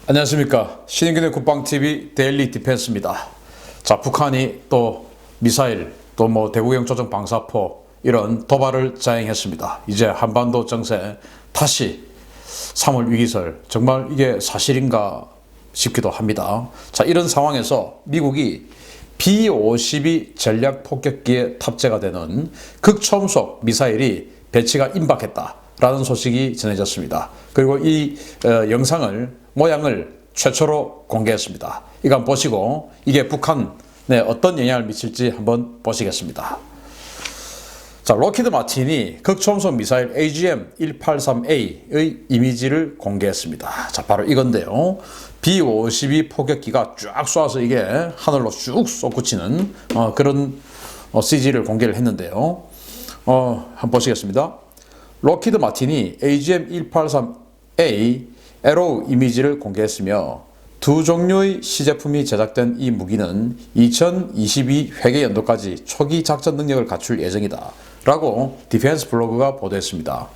안녕하십니까. 신인균의 국방TV 데일리 디펜스입니다. 자, 북한이 또 미사일, 또 뭐 대구경 조정 방사포 이런 도발을 자행했습니다. 이제 한반도 정세 다시 3월 위기설, 정말 이게 사실인가 싶기도 합니다. 자, 이런 상황에서 미국이 B-52 전략 폭격기에 탑재가 되는 극초음속 미사일이 배치가 임박했다라는 소식이 전해졌습니다. 그리고 이 모양을 최초로 공개했습니다. 이거 한번 보시고 이게 북한에 어떤 영향을 미칠지 한번 보시겠습니다. 자, 록히드 마틴이 극초음속 미사일 AGM-183A의 이미지를 공개했습니다. 자, 바로 이건데요. B-52 포격기가 쫙 쏘아서 이게 하늘로 쭉 솟구치는 그런 CG를 공개를 했는데요. 한번 보시겠습니다. 록히드 마틴이 AGM-183A 에로우 이미지를 공개했으며 두 종류의 시제품이 제작된 이 무기는 2022 회계연도까지 초기 작전 능력을 갖출 예정이다 라고 디펜스 블로그가 보도했습니다.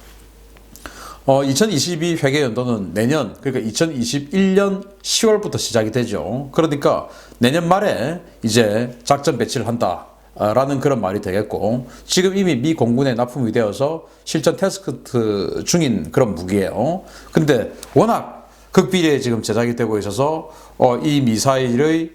2022 회계연도는 내년, 그러니까 2021년 10월부터 시작이 되죠. 그러니까 내년 말에 이제 작전 배치를 한다 라는 그런 말이 되겠고, 지금 이미 미 공군에 납품이 되어서 실전 테스트 중인 그런 무기예요. 근데 워낙 극비리에 지금 제작이 되고 있어서 이 미사일의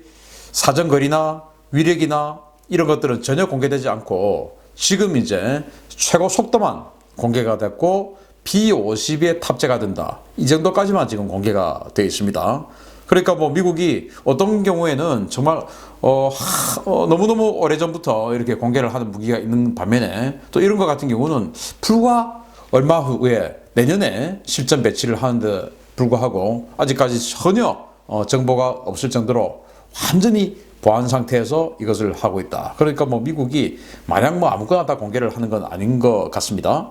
사정거리나 위력이나 이런 것들은 전혀 공개되지 않고 지금 이제 최고 속도만 공개가 됐고 B-52에 탑재가 된다, 이 정도까지만 지금 공개가 되어 있습니다. 그러니까 뭐 미국이 어떤 경우에는 정말 너무너무 오래전부터 이렇게 공개를 하는 무기가 있는 반면에 또 이런 것 같은 경우는 불과 얼마 후에 내년에 실전 배치를 하는데 불구하고 아직까지 전혀 정보가 없을 정도로 완전히 보안 상태에서 이것을 하고 있다. 그러니까 뭐 미국이 마냥 뭐 아무거나 다 공개를 하는 건 아닌 것 같습니다.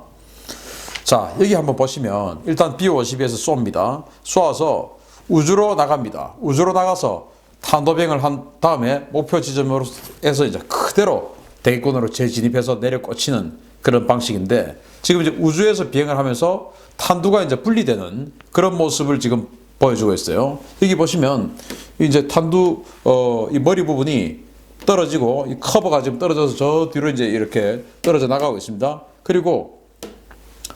자, 여기 한번 보시면 일단 B-52에서 쏩니다. 쏘아서 우주로 나갑니다. 우주로 나가서 탄도병을 한 다음에 목표 지점으로 해서 이제 그대로 대기권으로 재진입해서 내려 꽂히는 그런 방식인데, 지금 이제 우주에서 비행을 하면서 탄두가 이제 분리되는 그런 모습을 지금 보여주고 있어요. 여기 보시면 이제 탄두 이 머리 부분이 떨어지고 이 커버가 지금 떨어져서 저 뒤로 이제 이렇게 떨어져 나가고 있습니다. 그리고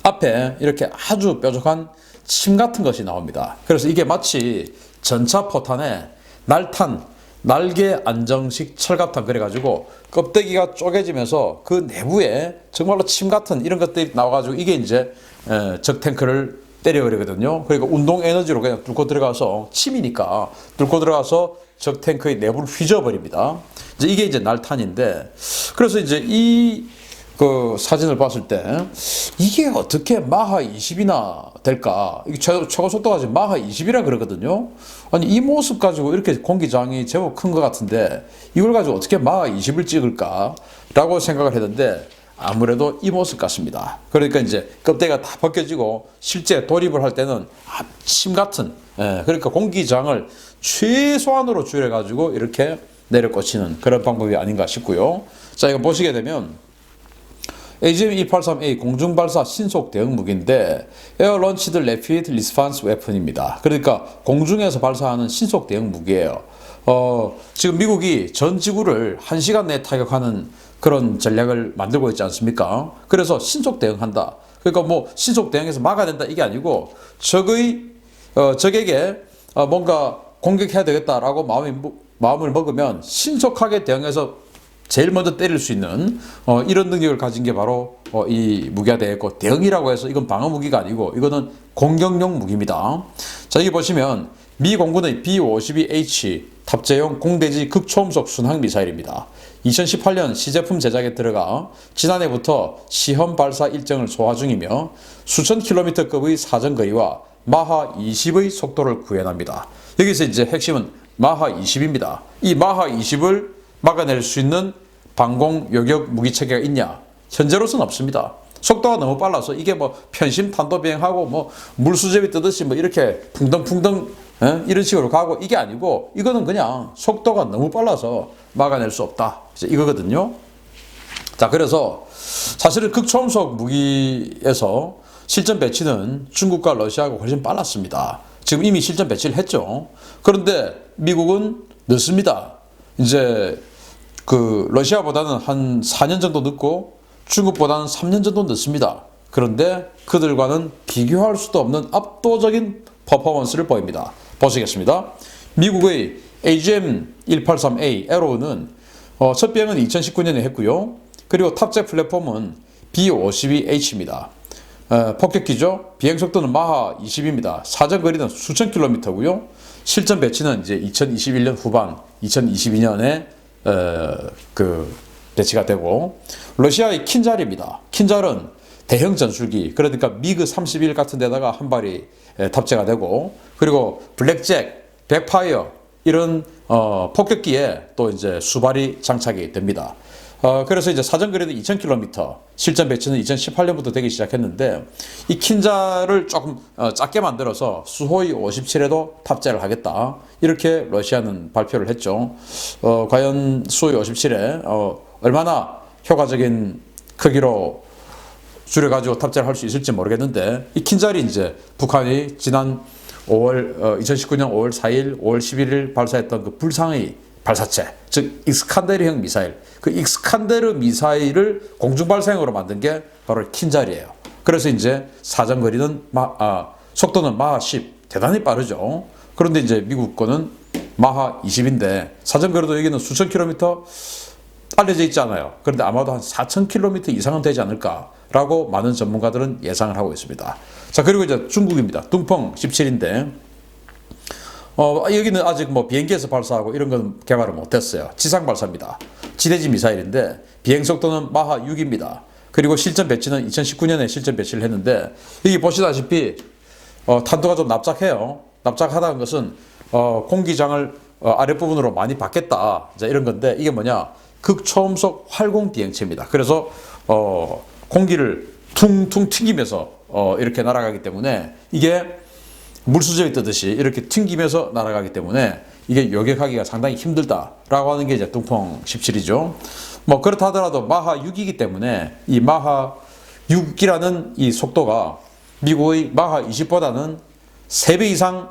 앞에 이렇게 아주 뾰족한 침 같은 것이 나옵니다. 그래서 이게 마치 전차 포탄에 날개 안정식 철갑탄 그래가지고 껍데기가 쪼개지면서 그 내부에 정말로 침 같은 이런 것들이 나와가지고 이게 이제 적 탱크를 때려버리거든요. 그러니까 운동 에너지로 그냥 뚫고 들어가서, 침이니까 뚫고 들어가서 적 탱크의 내부를 휘저어버립니다. 이게 이제 날탄인데, 그래서 이제 그 사진을 봤을 때 이게 어떻게 마하 20이나 될까? 이게 최고 속도가 지금 마하 20이라 그러거든요. 아니, 이 모습 가지고 이렇게 공기장이 제법 큰 것 같은데 이걸 가지고 어떻게 마하 20을 찍을까? 라고 생각을 했는데 아무래도 이 모습 같습니다. 그러니까 이제 껍데기가 다 벗겨지고 실제 돌입을 할 때는 침 같은, 그러니까 공기장을 최소한으로 줄여가지고 이렇게 내려 꽂히는 그런 방법이 아닌가 싶고요. 자, 이거 보시게 되면 AGM-183A 공중발사 신속 대응 무기인데 에어 런치드 레피드 리스판스 웨폰입니다. 그러니까 공중에서 발사하는 신속 대응 무기예요. 지금 미국이 전 지구를 1시간 내에 타격하는 그런 전략을 만들고 있지 않습니까? 그래서 신속 대응한다. 그러니까 뭐 신속 대응해서 막아야 된다 이게 아니고 적에게 뭔가 공격해야 되겠다라고 마음을 먹으면 신속하게 대응해서 제일 먼저 때릴 수 있는 이런 능력을 가진 게 바로 이 무기가 되겠고, 대응이라고 해서 이건 방어 무기가 아니고 이거는 공격용 무기입니다. 자, 여기 보시면 미 공군의 B-52H 탑재용 공대지 극초음속 순항 미사일입니다. 2018년 시제품 제작에 들어가 지난해부터 시험 발사 일정을 소화 중이며 수천 킬로미터급의 사정거리와 마하 20의 속도를 구현합니다. 여기서 이제 핵심은 마하 20입니다. 이 마하 20을 막아낼 수 있는 방공 요격 무기 체계가 있냐? 현재로서는 없습니다. 속도가 너무 빨라서 이게 뭐 편심 탄도 비행하고 뭐 물수제비 뜨듯이 뭐 이렇게 풍덩풍덩 이런 식으로 가고 이게 아니고, 이거는 그냥 속도가 너무 빨라서 막아낼 수 없다, 이거거든요. 자, 그래서 사실은 극초음속 무기에서 실전 배치는 중국과 러시아가 훨씬 빨랐습니다. 지금 이미 실전 배치를 했죠. 그런데 미국은 늦습니다. 이제 그 러시아보다는 한 4년 정도 늦고 중국보다는 3년 정도 늦습니다. 그런데 그들과는 비교할 수도 없는 압도적인 퍼포먼스를 보입니다. 보시겠습니다. 미국의 AGM-183A 에로우는 첫 비행은 2019년에 했고요. 그리고 탑재 플랫폼은 B-52H입니다. 폭격기죠. 비행속도는 마하 20입니다. 사전 거리는 수천 킬로미터고요. 실전 배치는 이제 2021년 후반, 2022년에 배치가 되고, 러시아의 킨잘입니다. 킨잘은 대형 전술기, 그러니까 미그 31 같은 데다가 한 발이 탑재가 되고, 그리고 블랙잭, 백파이어 이런 폭격기에 또 이제 수발이 장착이 됩니다. 그래서 이제 사전 거리도 2000km, 실전 배치는 2018년부터 되기 시작했는데, 이 킨자를 조금 작게 만들어서 수호이 57에도 탑재를 하겠다. 이렇게 러시아는 발표를 했죠. 과연 수호이 57에 얼마나 효과적인 크기로 줄여가지고 탑재를 할 수 있을지 모르겠는데, 이 킨자리 이제 북한이 지난 2019년 5월 4일, 5월 11일 발사했던 그 불상의 발사체, 즉 익스칸데르형 미사일, 그 익스칸데르 미사일을 공중발사형으로 만든 게 바로 킨자리예요. 그래서 이제 사전 거리는 속도는 마하 10, 대단히 빠르죠. 그런데 이제 미국 거는 마하 20인데 사전 거리도 여기는 수천 킬로미터 알려져 있지 않아요. 그런데 아마도 한 4,000km 이상은 되지 않을까라고 많은 전문가들은 예상을 하고 있습니다. 자, 그리고 이제 중국입니다. 둥펑 17인데 여기는 아직 뭐 비행기에서 발사하고 이런 건 개발을 못했어요. 지상 발사입니다. 지대지 미사일인데 비행 속도는 마하 6입니다. 그리고 실전 배치는 2019년에 실전 배치를 했는데, 여기 보시다시피 탄도가 좀 납작해요. 납작하다는 것은 공기장을 아랫부분으로 많이 받겠다, 이런 건데, 이게 뭐냐, 극초음속 활공 비행체입니다. 그래서 공기를 퉁퉁 튕기면서 이렇게 날아가기 때문에, 이게 물수저에 뜨듯이 이렇게 튕기면서 날아가기 때문에 이게 요격하기가 상당히 힘들다라고 하는 게 이제 둥펑 17이죠. 뭐 그렇다 하더라도 마하 6이기 때문에 이 마하 6이라는 이 속도가 미국의 마하 20보다는 3배 이상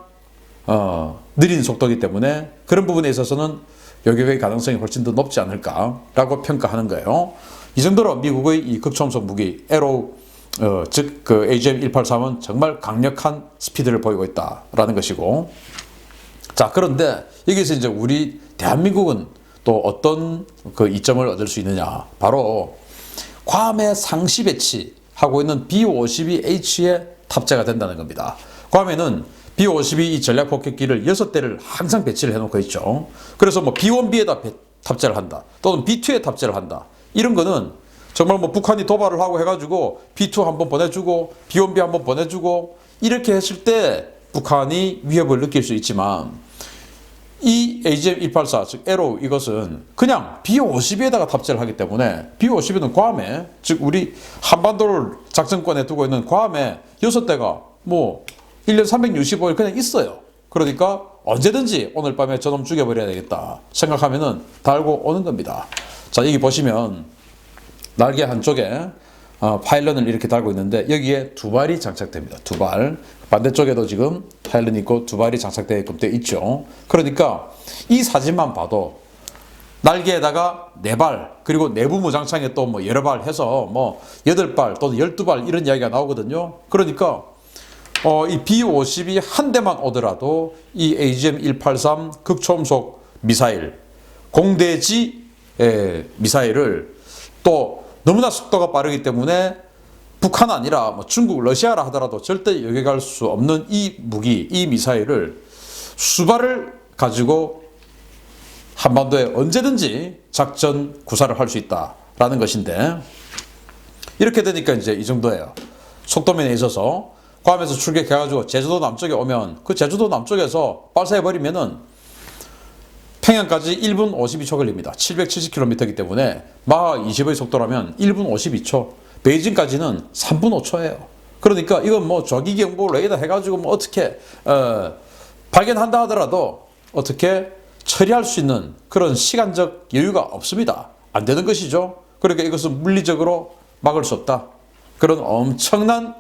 느린 속도이기 때문에 그런 부분에 있어서는 요격의 가능성이 훨씬 더 높지 않을까라고 평가하는 거예요. 이 정도로 미국의 이 극초음속 무기 에로우, 즉 그 AGM-183은 정말 강력한 스피드를 보이고 있다라는 것이고, 자, 그런데 여기서 이제 우리 대한민국은 또 어떤 그 이점을 얻을 수 있느냐, 바로 괌에 상시 배치하고 있는 B-52H에 탑재가 된다는 겁니다. 괌에는 B-52 이 전략 폭격기를 6대를 항상 배치를 해놓고 있죠. 그래서 뭐 B-1B에다 탑재를 한다, 또는 B-2에 탑재를 한다, 이런 거는 정말 뭐 북한이 도발을 하고 해가지고 B2 한번 보내주고 B1B 한번 보내주고 이렇게 했을 때 북한이 위협을 느낄 수 있지만, 이 AGM-184, 즉 에로우, 이것은 그냥 B-52에다가 탑재를 하기 때문에 B-52는 괌에, 즉 우리 한반도를 작전권에 두고 있는 괌에 6대가 뭐 1년 365일 그냥 있어요. 그러니까 언제든지 오늘 밤에 저놈 죽여버려야 되겠다 생각하면은 달고 오는 겁니다. 자, 여기 보시면 날개 한쪽에 파일런을 이렇게 달고 있는데, 여기에 2발이 장착됩니다. 2발. 반대쪽에도 지금 파일런이 있고 2발이 장착되게끔 되어 있죠. 그러니까 이 사진만 봐도 날개에다가 4발, 그리고 내부 무장창에 또 뭐 여러 발 해서 뭐 8발 또는 12발 이런 이야기가 나오거든요. 그러니까 이 B-52 한 대만 오더라도 이 AGM-183 극초음속 미사일, 공대지 미사일을 또 너무나 속도가 빠르기 때문에 북한 아니라 뭐 중국, 러시아라 하더라도 절대 요격할 수 없는 이 무기, 이 미사일을 수발을 가지고 한반도에 언제든지 작전 구사를 할 수 있다라는 것인데, 이렇게 되니까 이제 이 정도예요. 속도면에 있어서 괌에서 출격해가지고 제주도 남쪽에 오면 그 제주도 남쪽에서 발사해버리면은 평양까지 1분 52초 걸립니다. 770km이기 때문에 마하 20의 속도라면 1분 52초, 베이징까지는 3분 5초예요. 그러니까 이건 뭐 조기경보 레이더 해가지고 뭐 어떻게 발견한다 하더라도 어떻게 처리할 수 있는 그런 시간적 여유가 없습니다. 안 되는 것이죠. 그러니까 이것은 물리적으로 막을 수 없다, 그런 엄청난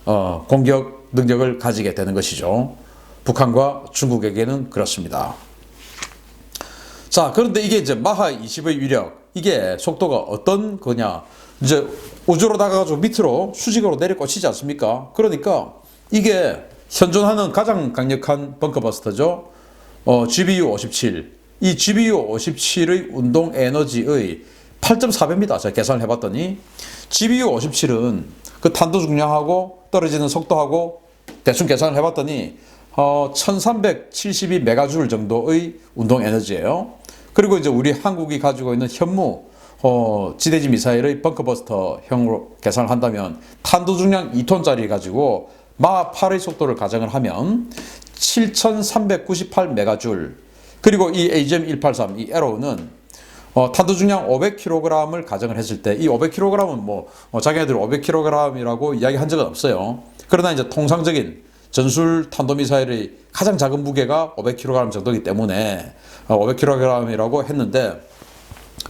공격 능력을 가지게 되는 것이죠. 북한과 중국에게는 그렇습니다. 자, 그런데 이게 이제 마하 20의 위력, 이게 속도가 어떤 거냐? 이제 우주로 나가가지고 밑으로 수직으로 내려 꽂히지 않습니까? 그러니까 이게 현존하는 가장 강력한 벙커버스터죠. GBU 57. 이 GBU 57의 운동 에너지의 8.4배입니다. 제가 계산을 해봤더니 GBU 57은 그 탄도 중량하고 떨어지는 속도하고 대충 계산을 해봤더니 1372 메가줄 정도의 운동 에너지예요. 그리고 이제 우리 한국이 가지고 있는 현무 지대지 미사일의 벙커버스터형으로 계산을 한다면 탄도 중량 2톤짜리 가지고 마하 8의 속도를 가정을 하면 7398 메가줄. 그리고 이 AGM-183, 이 에로우는 탄도 중량 500kg을 가정을 했을 때 이 500kg은 뭐 자기네들 500kg이라고 이야기한 적은 없어요. 그러나 이제 통상적인 전술 탄도미사일의 가장 작은 무게가 500kg 정도이기 때문에 500kg이라고 했는데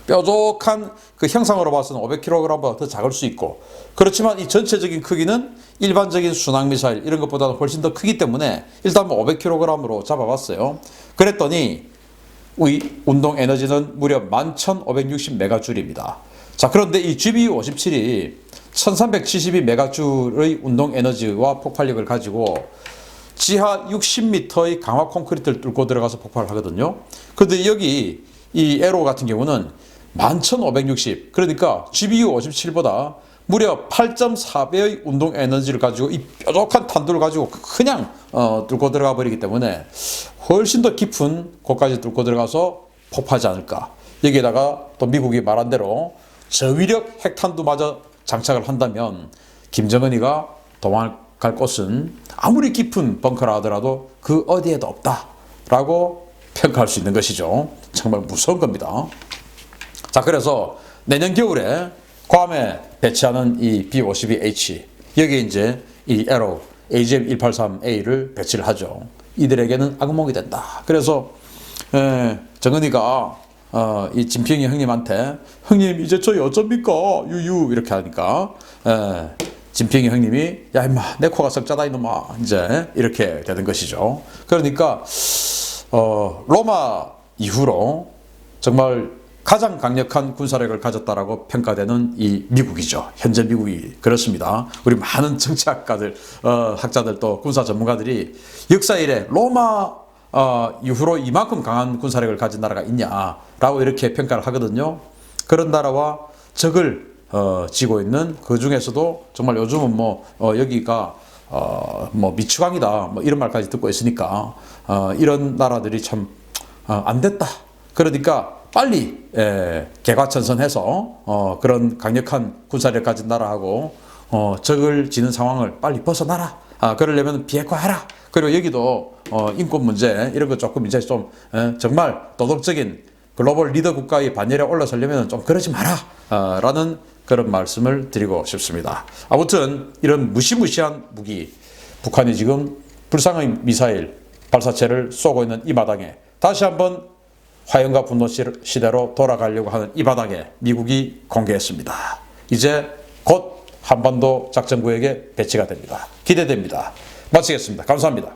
뾰족한 그 형상으로 봐서는 500kg보다 더 작을 수 있고, 그렇지만 이 전체적인 크기는 일반적인 순항미사일 이런 것보다는 훨씬 더 크기 때문에 일단 뭐 500kg으로 잡아봤어요. 그랬더니 의 운동 에너지는 무려 11,560 메가줄입니다. 자, 그런데 이 GBU-57이 1372 메가줄의 운동 에너지와 폭발력을 가지고 지하 60m의 강화 콘크리트를 뚫고 들어가서 폭발을 하거든요. 그런데 여기 이 에로 같은 경우는 11,560, 그러니까 GBU-57보다 무려 8.4배의 운동 에너지를 가지고 이 뾰족한 탄두를 가지고 그냥 뚫고 들어가 버리기 때문에 훨씬 더 깊은 곳까지 뚫고 들어가서 폭파하지 않을까. 여기에다가 또 미국이 말한 대로 저위력 핵탄두마저 장착을 한다면 김정은이가 도망갈 곳은 아무리 깊은 벙커라 하더라도 그 어디에도 없다라고 평가할 수 있는 것이죠. 정말 무서운 겁니다. 자, 그래서 내년 겨울에 괌에 배치하는 이 B-52H, 여기에 이제 이 에로 AGM-183A를 배치를 하죠. 이들에게는 악몽이 된다. 그래서 정은이가 이 진평이 형님한테 형님 이제 저희 어쩝니까? 유유 이렇게 하니까 진평이 형님이 야 임마 내 코가 석자다 이놈아 이제 이렇게 되는 것이죠. 그러니까 로마 이후로 정말 가장 강력한 군사력을 가졌다라고 평가되는 이 미국이죠. 현재 미국이 그렇습니다. 우리 많은 정치학가들, 학자들 또 군사 전문가들이 역사 이래 로마 이후로 이만큼 강한 군사력을 가진 나라가 있냐라고 이렇게 평가를 하거든요. 그런 나라와 적을 지고 있는 그 중에서도 정말 요즘은 여기가 미추강이다 이런 말까지 듣고 있으니까 이런 나라들이 참 안 됐다. 그러니까 빨리 개과천선해서 그런 강력한 군사력 가진 나라하고 적을 지는 상황을 빨리 벗어나라. 그러려면 비핵화해라. 그리고 여기도 인권 문제 이런 거 조금 이제 좀 정말 도덕적인 글로벌 리더 국가의 반열에 올라서려면 좀 그러지 마라. 라는 그런 말씀을 드리고 싶습니다. 아무튼 이런 무시무시한 무기, 북한이 지금 불상의 미사일 발사체를 쏘고 있는 이 마당에 다시 한번 화염과 분노 시대로 돌아가려고 하는 이 바닥에 미국이 공개했습니다. 이제 곧 한반도 작전구역에 배치가 됩니다. 기대됩니다. 마치겠습니다. 감사합니다.